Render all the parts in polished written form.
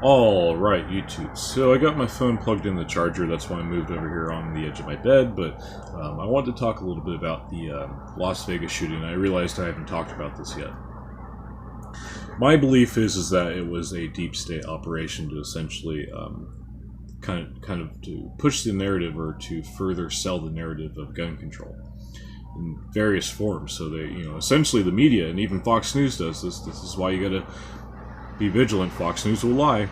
Alright, YouTube. So I got my phone plugged in the charger, that's why I moved over here on the edge of my bed, but I wanted to talk a little bit about the Las Vegas shooting. I realized I haven't talked about this yet. My belief is that it was a deep state operation to essentially kind of to push the narrative or to further sell the narrative of gun control in various forms. So they, essentially the media and even Fox News does this. This is why you gotta be vigilant. Fox News will lie.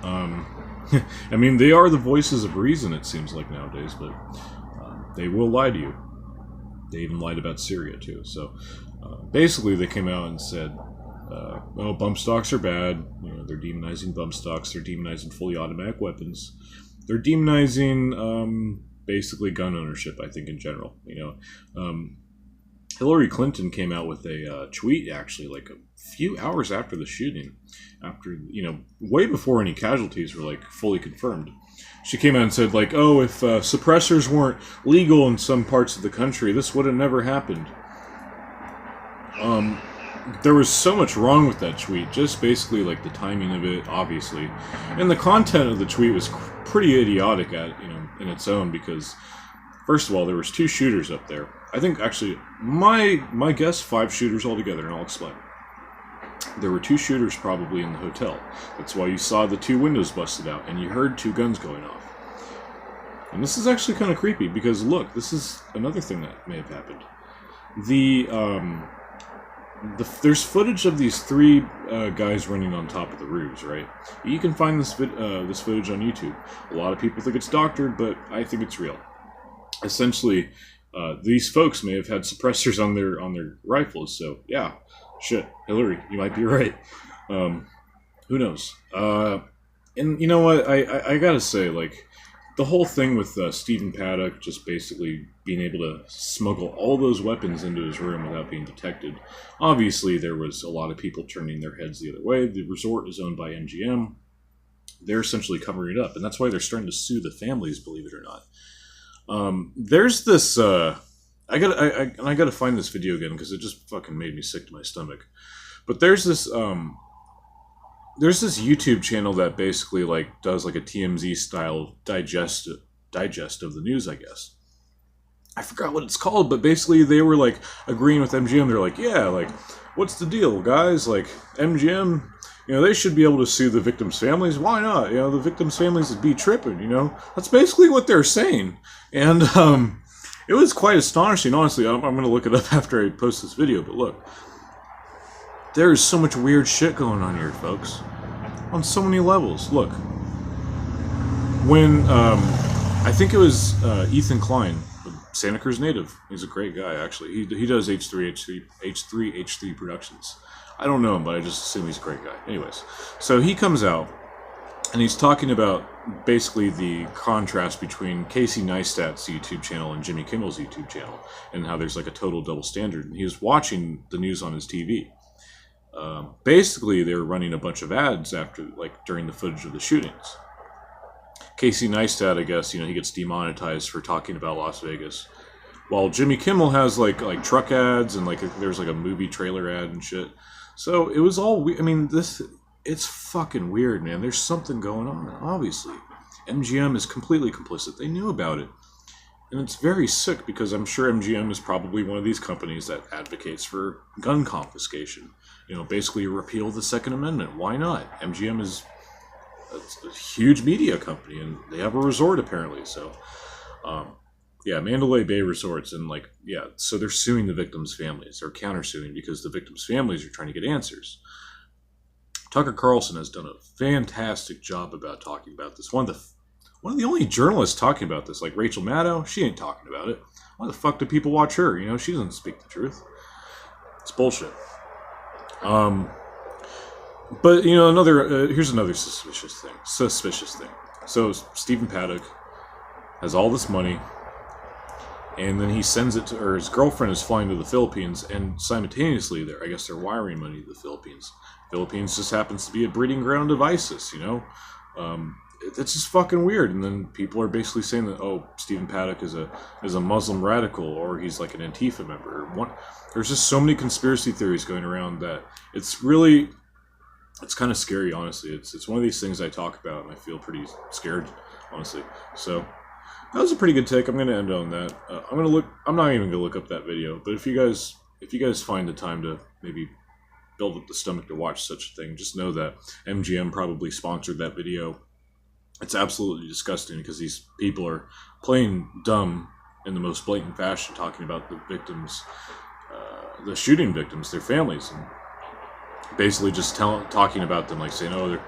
I mean, they are the voices of reason, it seems like nowadays, but they will lie to you. They even lied about Syria, too. So basically, they came out and said, oh, bump stocks are bad. They're demonizing bump stocks. They're demonizing fully automatic weapons. They're demonizing basically gun ownership, I think, in general. Hillary Clinton came out with a tweet, actually, like a few hours after the shooting, after, way before any casualties were, like, fully confirmed. She came out and said, like, oh, if suppressors weren't legal in some parts of the country, this would have never happened. There was so much wrong with that tweet, just basically, like, the timing of it, obviously. And the content of the tweet was pretty idiotic in its own, because, first of all, there was 2 shooters up there. I think, actually, my guess, 5 shooters altogether, and I'll explain. There were 2 shooters probably in the hotel. That's why you saw the 2 windows busted out, and you heard 2 guns going off. And this is actually kind of creepy, because look, this is another thing that may have happened. There's footage of these 3 guys running on top of the roofs, right? You can find this footage on YouTube. A lot of people think it's doctored, but I think it's real. Essentially, these folks may have had suppressors on their rifles, so yeah, shit, Hillary, you might be right. Who knows? And you know what? I gotta say, like, the whole thing with Stephen Paddock just basically being able to smuggle all those weapons into his room without being detected. Obviously, there was a lot of people turning their heads the other way. The resort is owned by MGM. They're essentially covering it up, and that's why they're starting to sue the families, believe it or not. There's this, I gotta find this video again, because it just fucking made me sick to my stomach. But there's this YouTube channel that basically, like, does, like, a TMZ style digest of the news, I guess. I forgot what it's called, but basically they were, like, agreeing with MGM. They're like, yeah, like, what's the deal, guys? Like, MGM, they should be able to sue the victims' families. Why not? The victims' families would be tripping, That's basically what they're saying. And it was quite astonishing, honestly. I'm going to look it up after I post this video, but look. There is so much weird shit going on here, folks. On so many levels. Look. When, I think it was Ethan Klein, Santa Cruz native. He's a great guy, actually. He does H3 Productions. I don't know him, but I just assume he's a great guy. Anyways, so he comes out, and he's talking about basically the contrast between Casey Neistat's YouTube channel and Jimmy Kimmel's YouTube channel, and how there's like a total double standard. And he was watching the news on his TV. Basically, they were running a bunch of ads during the footage of the shootings. Casey Neistat, I guess, he gets demonetized for talking about Las Vegas, while Jimmy Kimmel has like truck ads and there's like a movie trailer ad and shit. So it was all. I mean, it's fucking weird, man. There's something going on. Obviously, MGM is completely complicit. They knew about it, and it's very sick because I'm sure MGM is probably one of these companies that advocates for gun confiscation. Basically repeal the Second Amendment. Why not? MGM is a huge media company, and they have a resort apparently. So, yeah, Mandalay Bay Resorts, and so they're suing the victims' families. They're countersuing because the victims' families are trying to get answers. Tucker Carlson has done a fantastic job about talking about this. One of the only journalists talking about this, like Rachel Maddow, she ain't talking about it. Why the fuck do people watch her? She doesn't speak the truth. It's bullshit. But here's another suspicious thing. So Stephen Paddock has all this money, and then he sends it to, or his girlfriend is flying to the Philippines, and simultaneously they're wiring money to the Philippines. Philippines just happens to be a breeding ground of ISIS. It's just fucking weird. And then people are basically saying that, oh, Stephen Paddock is a Muslim radical, or he's like an Antifa member. There's just so many conspiracy theories going around that it's really it's kind of scary, honestly. It's one of these things I talk about and I feel pretty scared, honestly. So that was a pretty good take. I'm gonna end on that. I'm gonna look. I'm not even gonna look up that video. But if you guys find the time to maybe build up the stomach to watch such a thing, just know that MGM probably sponsored that video. It's absolutely disgusting because these people are playing dumb in the most blatant fashion, talking about the victims, the shooting victims, their families, and basically just talking about them like saying, oh, they're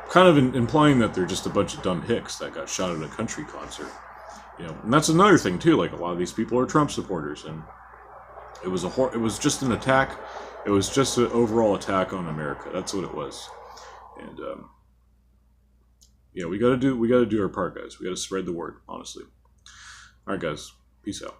kind of implying that they're just a bunch of dumb hicks that got shot at a country concert. And that's another thing too. Like, a lot of these people are Trump supporters, and it was just an attack. It was just an overall attack on America. That's what it was. And we got to do our part, guys. We got to spread the word, honestly. All right, guys. Peace out.